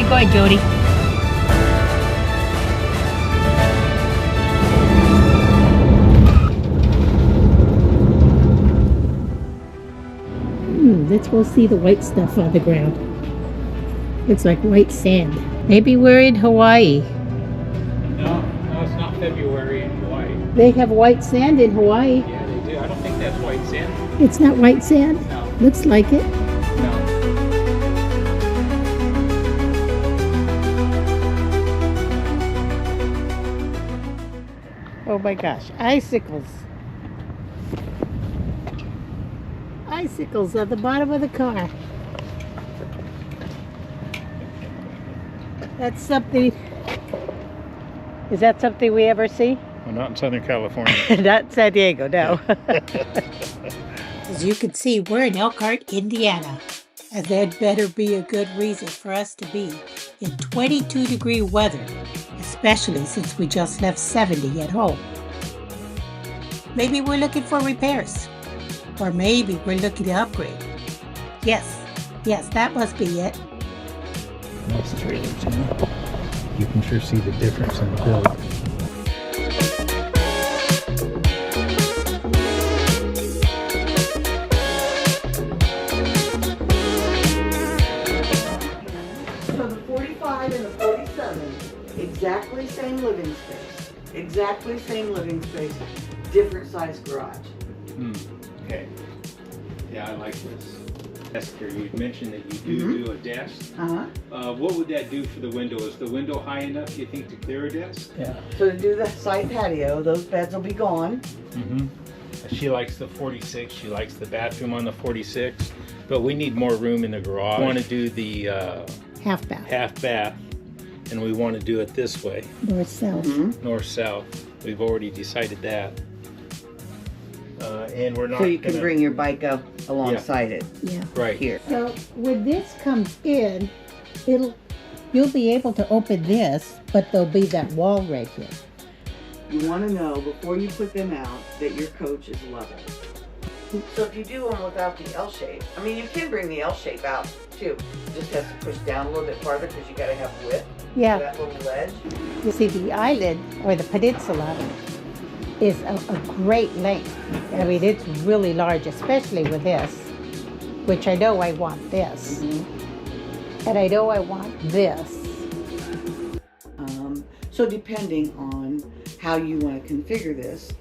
Go ahead, Jody. Let's go see the white stuff on the ground. Looks like white sand. Maybe we're in Hawaii. No, it's not February in Hawaii. They have white sand in Hawaii. Yeah, they do. I don't think that's white sand. It's not white sand? No. Looks like it. No. Oh my gosh, icicles. Icicles at the bottom of the car. That's something. Is that something we ever see? Well, not in Southern California. Not San Diego, no. As you can see, we're in Elkhart, Indiana. And that better be a good reason for us to be in 22-degree weather, especially since we just left 70 at home. Maybe we're looking for repairs. Or maybe we're looking to upgrade. Yes, that must be it. Nice trailers, you know. You can sure see the difference in the build. So the 45 and the 47, exactly same living space. Exactly same living space, different size garage. Okay. Yeah, I like this. Desk here. You mentioned that you do a desk. What would that do for the window? Is the window high enough, you think, to clear a desk? Yeah. So to do the side patio, those beds will be gone. She likes the 46. She likes the bathroom on the 46. But we need more room in the garage. We want to do the Half bath. half bath, and we want to do it this way, North-south. north-south. We've already decided that. And we're not. So you can bring your bike up alongside it. Yeah. right Here. So when this comes in, you'll be able to open this, but there'll be that wall right here. You want to know before you put them out that your coach is level. So if you do them without the L shape, I mean you can bring the L shape out too. You just have to push down a little bit farther because you got to have width for Yeah. that little ledge. You see, the island or the peninsula is a great length. I mean, it's really large, especially with this, which I know I want this. And I know I want this. So depending on how you want to configure this,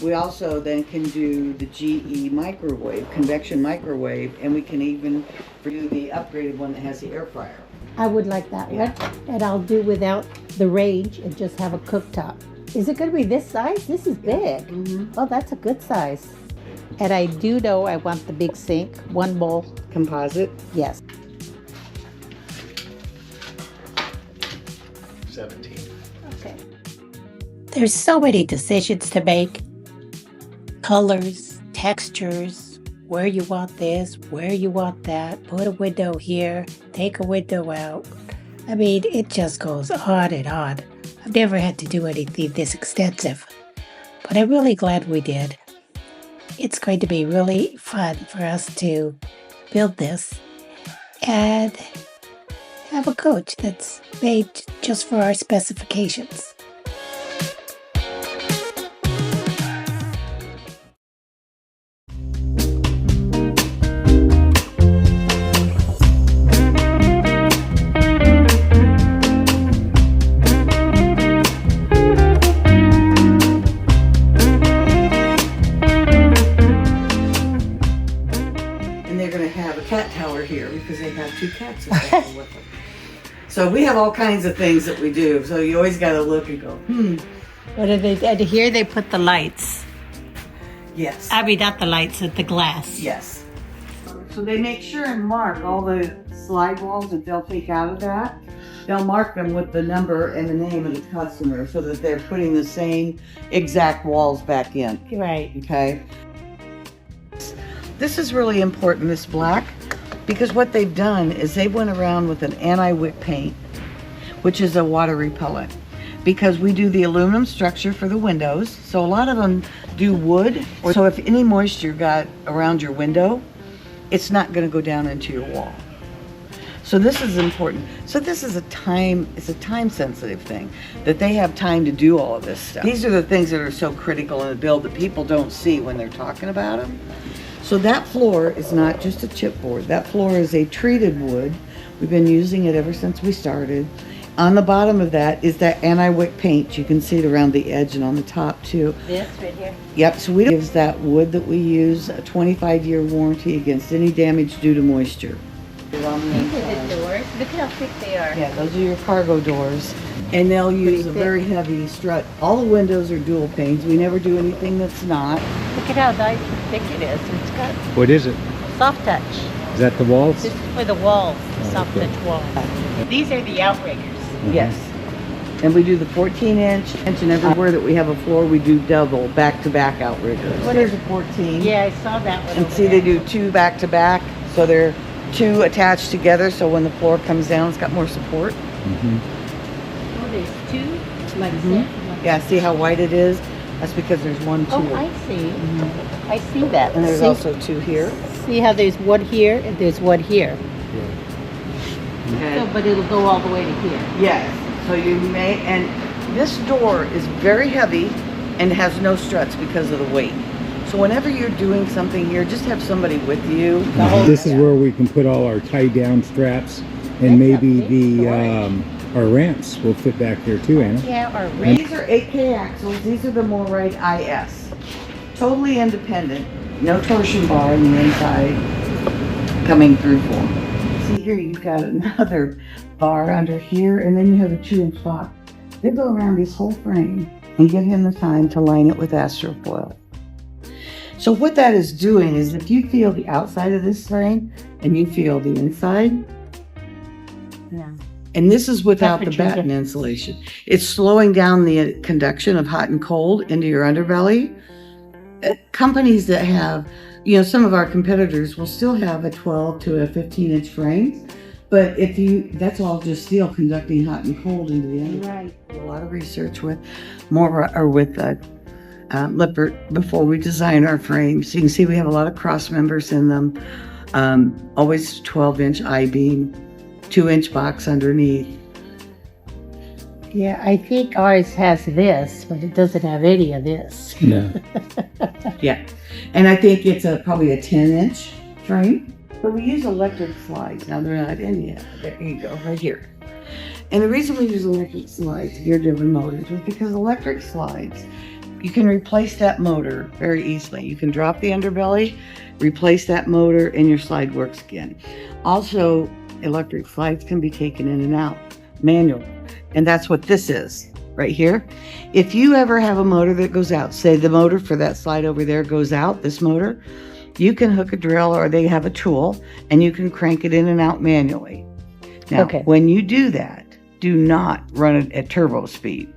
we also then can do the GE microwave, convection microwave, and we can even do the upgraded one that has the air fryer. I would like that one. And I'll do without the range and just have a cooktop. Is it going to be this size? This is big. Oh, that's a good size. And I do know I want the big sink, 1 bowl. Composite. Yes. 17. Okay. There's so many decisions to make. Colors, textures, where you want this, where you want that, put a window here, take a window out. I mean, it just goes on and on. I've never had to do anything this extensive, but I'm really glad we did. It's going to be really fun for us to build this and have a coach that's made just for our specifications. Because they have 2 cats with them. So we have all kinds of things that we do. So you always got to look and go, What are they? And here they put the lights. Yes. I mean, not the lights, but the glass. Yes. So they make sure and mark all the slide walls that they'll take out of that. They'll mark them with the number and the name of the customer so that they're putting the same exact walls back in. Right. Okay. This is really important, this black, because what they've done is they went around with an anti-wick paint, which is a water repellent. Because we do the aluminum structure for the windows, so a lot of them do wood. So if any moisture got around your window, it's not going to go down into your wall. So this is important. So this is it's a time sensitive thing, that they have time to do all of this stuff. These are the things that are so critical in the build that people don't see when they're talking about them. So that floor is not just a chipboard. That floor is a treated wood. We've been using it ever since we started. On the bottom of that is that anti-wick paint. You can see it around the edge and on the top too. This right here? Yep, so we gives that wood that we use a 25-year warranty against any damage due to moisture. These are the doors. Look how thick they are. Yeah, those are your cargo doors. And they'll use a very heavy strut. All the windows are dual panes. We never do anything that's not. Look at how nice and thick it is. It's got What is it? soft touch. Is that the walls? This is for the walls, soft okay. touch walls. These are the outriggers. Yes. And we do the 14-inch, and everywhere that we have a floor, we do double back-to-back outriggers. What There's a 14. Yeah, I saw that one. And over see, there. they do 2 back-to-back, so they're 2 attached together, so when the floor comes down, it's got more support. Oh, there's 2 like that. Yeah, see how white it is? That's because there's 1, 2. Oh, I see. I see that. And there's See- also 2 here. See how there's one here and there's one here. So, but it'll go all the way to here. Yes, so you may, and this door is very heavy and has no struts because of the weight. So whenever you're doing something here, just have somebody with you. This is where we can put all our tie-down straps, and maybe the our ramps will fit back there too, Anna. Yeah, or red. These are 8K axles. These are the Morite IS. Totally independent. No torsion bar on the inside coming through for them. See here, you've got another bar under here, and then you have a 2-inch box. They go around this whole frame and give him the time to line it with astrofoil. So what that is doing is, if you feel the outside of this frame and you feel the inside, Yeah. and this is without the Temperature batten insulation, it's slowing down the conduction of hot and cold into your underbelly. Companies that have, some of our competitors will still have a 12 to a 15-inch frame, but that's all just steel conducting hot and cold into the underbelly. Right. A lot of research with Lippert before we design our frames. You can see we have a lot of cross members in them. Always 12-inch I-beam, 2-inch box underneath. Yeah, I think ours has this, but it doesn't have any of this. No. Yeah, and I think it's probably a 10-inch frame, but we use electric slides. Now they're not in yet. There you go, right here. And the reason we use electric slides, gear-driven motors, is because electric slides, you can replace that motor very easily. You can drop the underbelly, replace that motor, and your slide works again. Also, electric slides can be taken in and out, manual. And that's what this is right here. If you ever have a motor that goes out, say the motor for that slide over there goes out, this motor, you can hook a drill, or they have a tool, and you can crank it in and out manually. Now, when you do that, do not run it at turbo speed.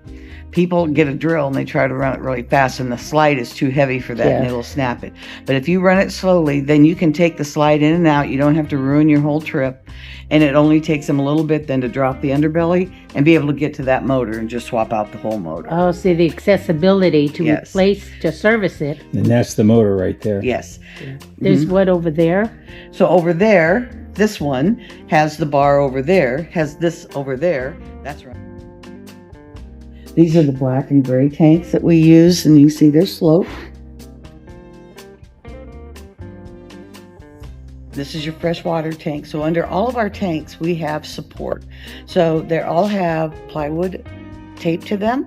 People get a drill and they try to run it really fast, and the slide is too heavy for that, and it'll snap it. But if you run it slowly, then you can take the slide in and out. You don't have to ruin your whole trip, and it only takes them a little bit then to drop the underbelly and be able to get to that motor and just swap out the whole motor. Oh, see, the accessibility to replace, to service it. And that's the motor right there. Yes. There's what over there? So over there, this one has the bar over there, has this over there. That's right. These are the black and gray tanks that we use, and you see their slope. This is your freshwater tank. So under all of our tanks, we have support. So they all have plywood taped to them.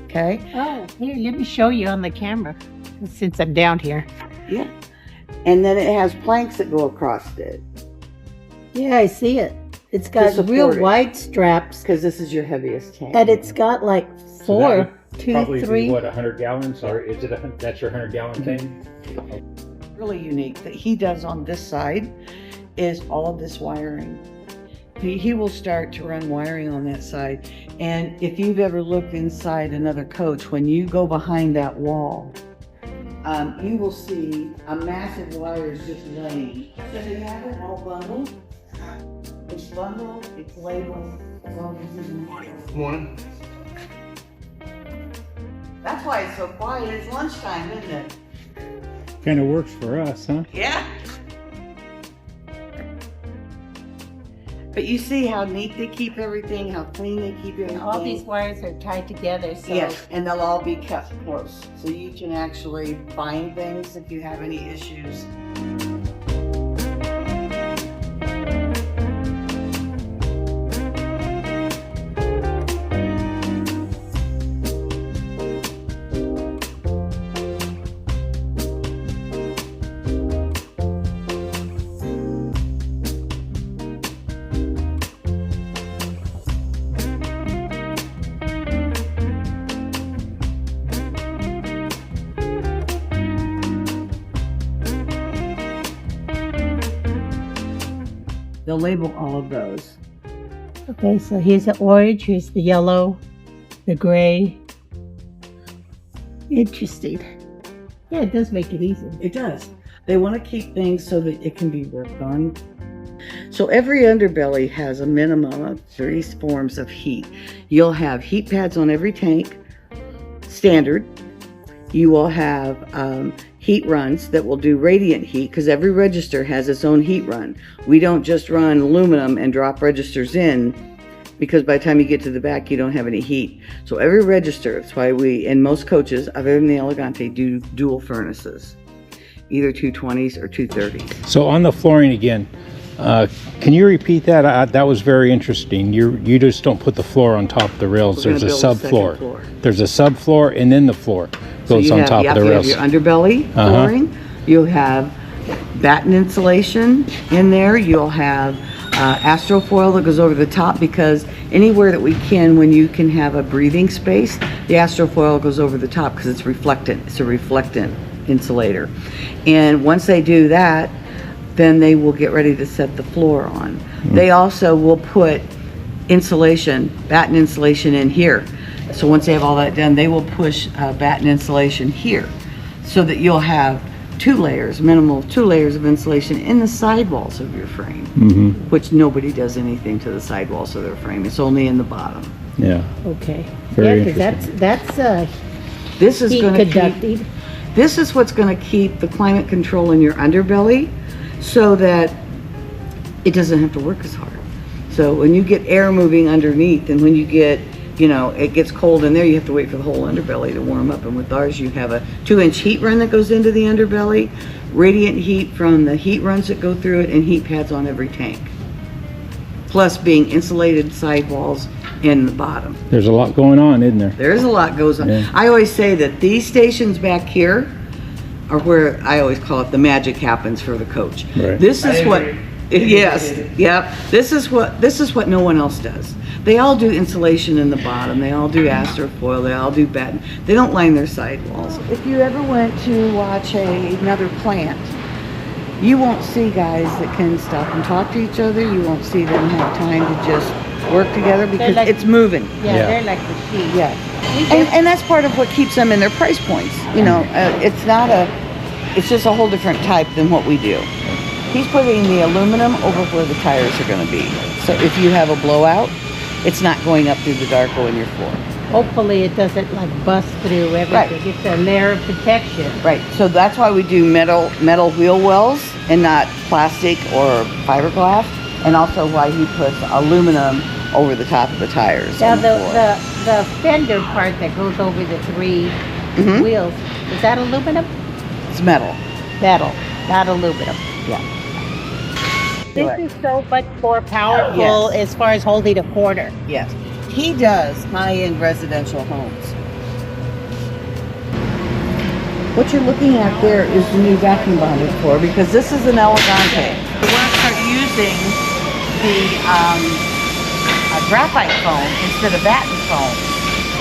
Okay. Oh, here, let me show you on the camera, since I'm down here. Yeah. And then it has planks that go across it. Yeah, I see it. It's got real wide straps. Because this is your heaviest tank. And it's got like four, Probably 2, 3. be, what, 100 gallons? Or is it that's your 100-gallon thing? Really unique that he does on this side is all of this wiring. He will start to run wiring on that side. And if you've ever looked inside another coach, when you go behind that wall, you will see a massive wires just laying. So they have it all bundled. It's bundled, it's labeled. Good morning. That's why it's so quiet. It's lunchtime, isn't it? Kind of works for us, huh? Yeah. But you see how neat they keep everything, how clean they keep everything. All these wires are tied together, so Yes, and they'll all be kept close. So you can actually find things if you have any issues. They'll label all of those. okay, so here's the orange, here's the yellow, the gray. Interesting. Yeah, it does make it easy. It does. They want to keep things so that it can be worked on. So every underbelly has a minimum of 3 forms of heat. You'll have heat pads on every tank, standard. You will have heat runs that will do radiant heat because every register has its own heat run. We don't just run aluminum and drop registers in because by the time you get to the back, you don't have any heat. So every register, that's why we, and most coaches, other than the Elegante, do dual furnaces, either 220s or 230s. So on the flooring again, can you repeat that? That was very interesting. You just don't put the floor on top of the rails. We're There's a gonna build a subfloor. second floor. There's a subfloor and then the floor So goes you on have, top yep, of the you rails. have your underbelly flooring. You'll have batten insulation in there. You'll have astrofoil that goes over the top because anywhere that we can, when you can have a breathing space, the astrofoil goes over the top because it's reflectant. It's a reflectant insulator. And once they do that, then they will get ready to set the floor on. They also will put insulation, batten insulation in here. So once they have all that done, they will push batten insulation here so that you'll have 2 layers, minimal 2 layers of insulation in the sidewalls of your frame, which nobody does anything to the sidewalls of their frame. It's only in the bottom. Yeah. Okay. Very yeah, because that's This is heat going to conductive. keep, this is what's going to keep the climate control in your underbelly so that it doesn't have to work as hard. So when you get air moving underneath and when you get, you know, it gets cold in there, you have to wait for the whole underbelly to warm up. And with ours, you have a 2-inch heat run that goes into the underbelly, radiant heat from the heat runs that go through it, and heat pads on every tank. Plus being insulated sidewalls in the bottom. There's a lot going on, isn't there? There is a lot goes on. Yeah. I always say that these stations back here are where I always call it the magic happens for the coach. Right. This is what, yes, yep. This is what no one else does. They all do insulation in the bottom. They all do astrofoil. They all do batten. They don't line their sidewalls. If you ever went to watch another plant, you won't see guys that can stop and talk to each other. You won't see them have time to just work together because like- it's moving. Yeah, they're like the sheep. Yeah. And that's part of what keeps them in their price points. You know, it's just a whole different type than what we do. He's putting the aluminum over where the tires are going to be. So if you have a blowout, it's not going up through the Darko in your floor. Hopefully it doesn't like bust through everything. Right. It's a layer of protection. Right. So that's why we do metal wheel wells and not plastic or fiberglass. And also why he puts aluminum over the top of the tires. Now on the floor. the fender part that goes over the 3 wheels, is that aluminum? It's metal. Metal, not aluminum. Yeah. This is so much more powerful Yes. as far as holding a corner. Yes. He does high-end residential homes. What you're looking at there is the new vacuum bonded floor because this is an Elegante. We want to start using the graphite foam instead of batten foam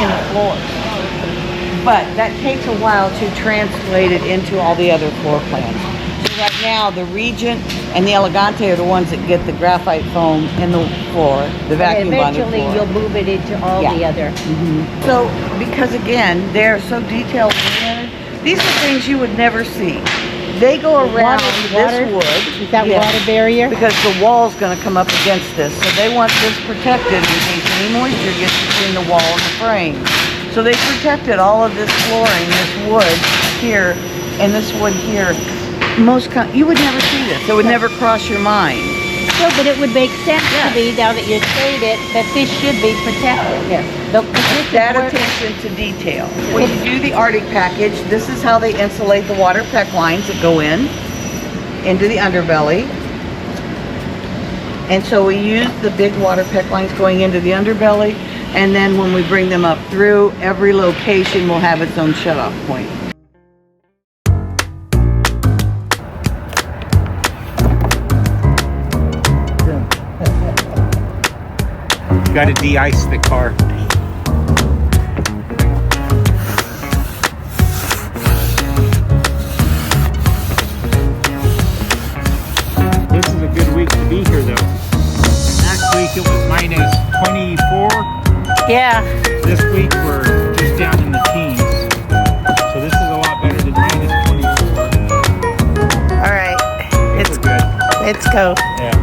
in the floors. But that takes a while to translate it into all the other floor plans. So right now, the Regent and the Elegante are the ones that get the graphite foam in the floor, the vacuum bonded floor. Eventually you'll move it into all the other. So, because again, they're so detailed oriented, these are things you would never see. They go around Water- this wood. Is that Yes, water barrier? because the wall's going to come up against this. So they want this protected in case any moisture gets between the wall and the frame. So they protected all of this flooring, this wood here, and this wood here. You would never see this. It would never cross your mind. No, but it would make sense to me, now that you're saying it, that this should be protected. Yes. That attention to detail. When you do the Arctic package, this is how they insulate the water peck lines that go into the underbelly. And so we use the big water peck lines going into the underbelly, and then when we bring them up through, every location will have its own shut-off point. You got to de-ice the car. This is a good week to be here, though. Last week it was minus 24. Yeah. This week we're just down in the teens. So this is a lot better than minus 24. All right. We're good. Let's go. Yeah.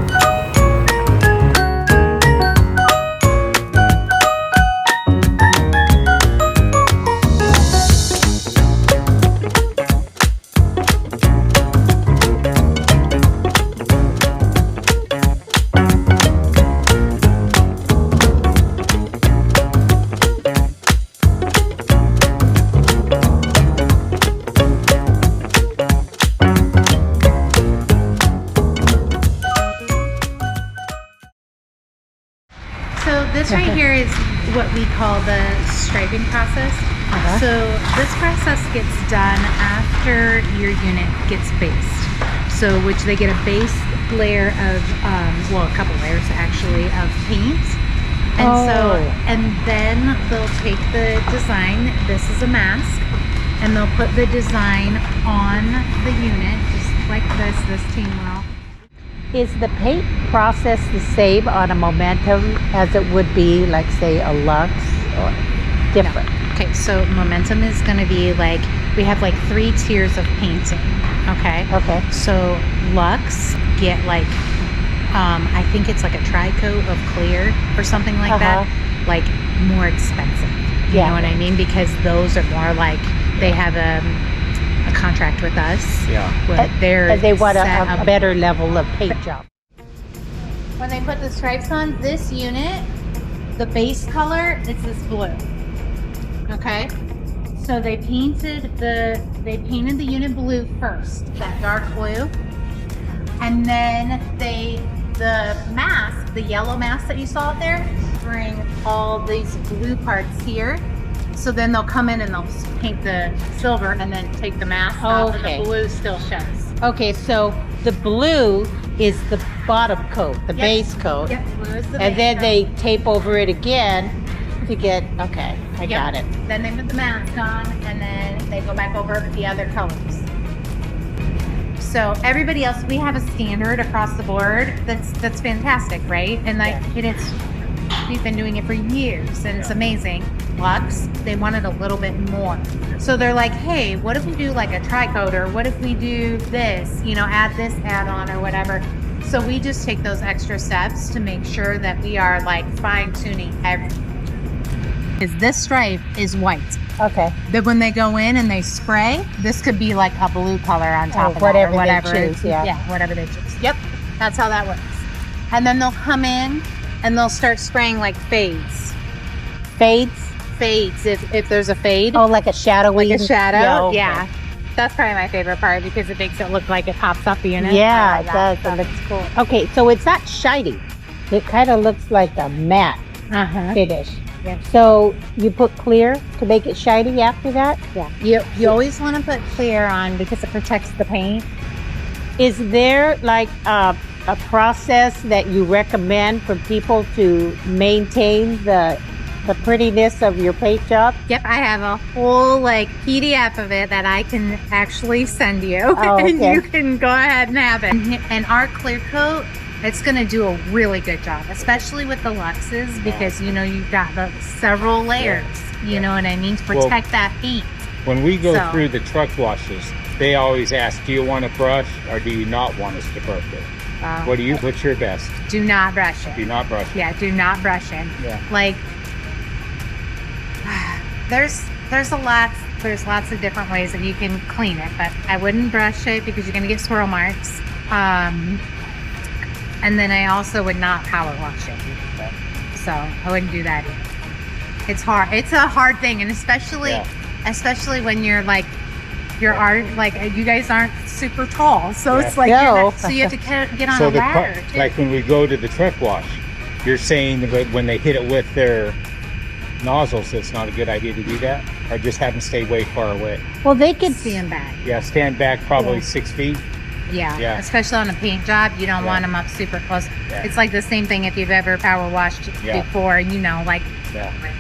This right here is what we call the striping process. So this process gets done after your unit gets based. So which they get a base layer of, well, a couple layers actually of paint. And and then they'll take the design, this is a mask, and they'll put the design on the unit, just like this team will. Is the paint process the same on a Momentum as it would be, like, say, a Luxe, or different? No. Okay, so Momentum is going to be like, we have like 3 tiers of painting, okay? Okay. So Luxe get like, I think it's like a tri-coat of clear or something like that, like more expensive. You know what I mean? Because those are more like, they have a contract with us. Yeah. And they want a better level of paint job. When they put the stripes on this unit, the base color is this blue. Okay? So they painted the unit blue first, that dark blue. And then the mask, the yellow mask that you saw out there, bring all these blue parts here. So then they'll come in and they'll paint the silver and then take the mask off, and the blue still shows. Okay, so the blue is the bottom coat, the base coat. Yep, blue is the And base then coat. they tape over it again to get, okay, I got it. Then they put the mask on, and then they go back over it with the other colors. So everybody else, we have a standard across the board that's fantastic, right? And we've been doing it for years, and it's amazing. Luxe, they wanted a little bit more. So they're like, hey, what if we do like a tri-coat, or what if we do this, add this add-on or whatever. So we just take those extra steps to make sure that we are like fine-tuning everything. Because this stripe is white. Okay. Then when they go in and they spray, this could be like a blue color on top of whatever it, or whatever they choose, yeah. Yeah, whatever they choose. Yep, that's how that works. And then they'll come in and they'll start spraying like fades. Fades? Fades, if there's a fade. Oh, like a shadowy? Like a shadow, Yeah, okay. yeah. That's probably my favorite part because it makes it look like it pops up the unit. Yeah, it does. It looks cool. Okay, so it's not shiny. It kind of looks like a matte finish. Yeah. So you put clear to make it shiny after that? Yeah. You always want to put clear on because it protects the paint. Is there like a process that you recommend for people to maintain the prettiness of your paint job? Yep, I have a whole like PDF of it that I can actually send you. Oh, okay. And you can go ahead and have it. And our clear coat, it's going to do a really good job, especially with the Luxes, because you've got the several layers, you know what I mean, to protect that paint. When we go through the truck washes, they always ask, do you want to brush or do you not want us to brush it? What's your best? Do not brush it. Do not brush it. Yeah, do not brush it. Yeah. Like, there's lots of different ways that you can clean it, but I wouldn't brush it because you're going to get swirl marks. And then I also would not power wash it. So I wouldn't do that either. It's hard. It's a hard thing, and especially when you're like, you guys aren't super tall, so it's like so you have to get on a ladder. Like when we go to the truck wash, you're saying that when they hit it with their nozzles, it's not a good idea to do that, or just have them stay way far away. Well, they could stand back. Yeah, stand back probably 6 feet. Yeah, especially on a paint job, you don't want them up super close. It's like the same thing if you've ever power washed before, and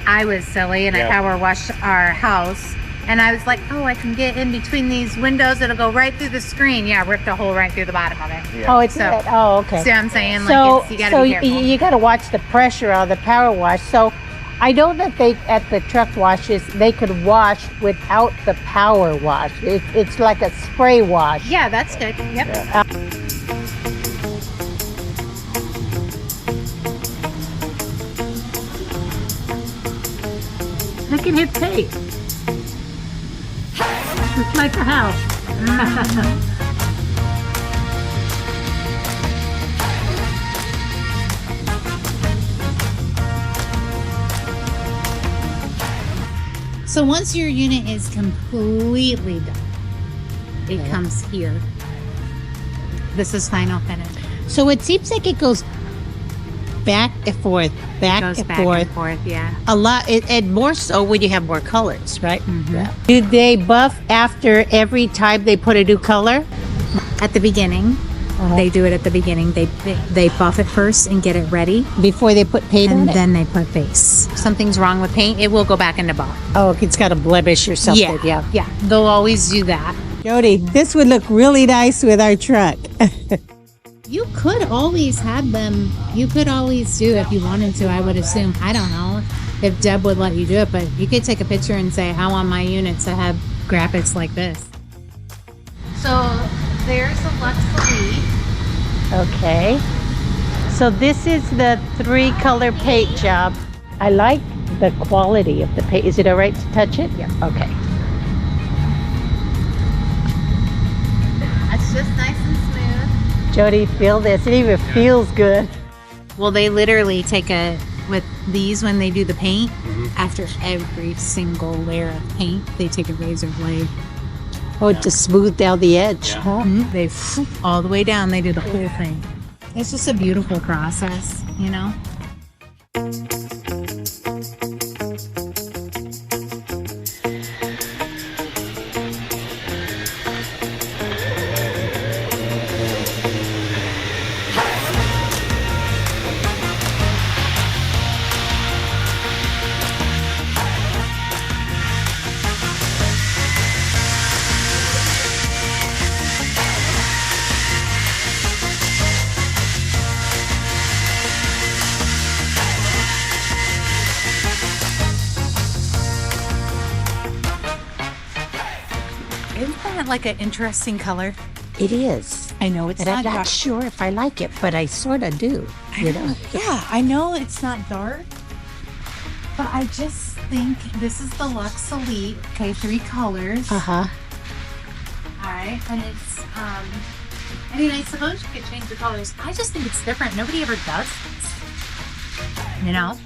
I was silly and I power washed our house, and I was like, oh, I can get in between these windows, it'll go right through the screen. Yeah, ripped a hole right through the bottom of it. Oh, it's okay. See what I'm saying? So, you gotta be careful. You gotta watch the pressure on the power wash. So I know that they, at the truck washes, they could wash without the power wash. It's like a spray wash. Yeah, that's good. Yep. Yeah. Look at his face. It's like a house. So once your unit is completely done, it comes here. This is final finish. So it seems like it goes back and forth, back and forth. Yeah. A lot, and more so when you have more colors, right? Mm-hmm. Yeah. Do they buff after every time they put a new color? At the beginning. They do it at the beginning. They buff it first and get it ready Before they put paint on and it? then they put face. If something's wrong with paint, it will go back into buff. Oh, it's got a blemish or something. Yeah. They'll always do that. Jody, this would look really nice with our truck. You could always have them. You could always do it if you wanted to, I would assume. I don't know if Deb would let you do it, but you could take a picture and say, I want my unit to have graphics like this. So there's a Luxe Factory. Okay. So this is the 3-color paint job. I like the quality of the paint. Is it all right to touch it? Yeah. Okay. It's just nice and smooth. Jody, feel this. It even feels good. Well, they literally take with these when they do the paint, after every single layer of paint, they take a razor blade. Oh, to smooth down the edge, huh? They all the way down, they do the whole thing. It's just a beautiful process, you know? Isn't that like an interesting color? It is. I know it's And I'm not not dark. sure if I like it, but I sort of do. You know? Yeah, I know it's not dark, but I just think this is the Luxe Elite. Okay, 3 colors. Uh-huh. Alright, and it's, I mean, I suppose you could change the colors. I just think it's different. Nobody ever does this. You know?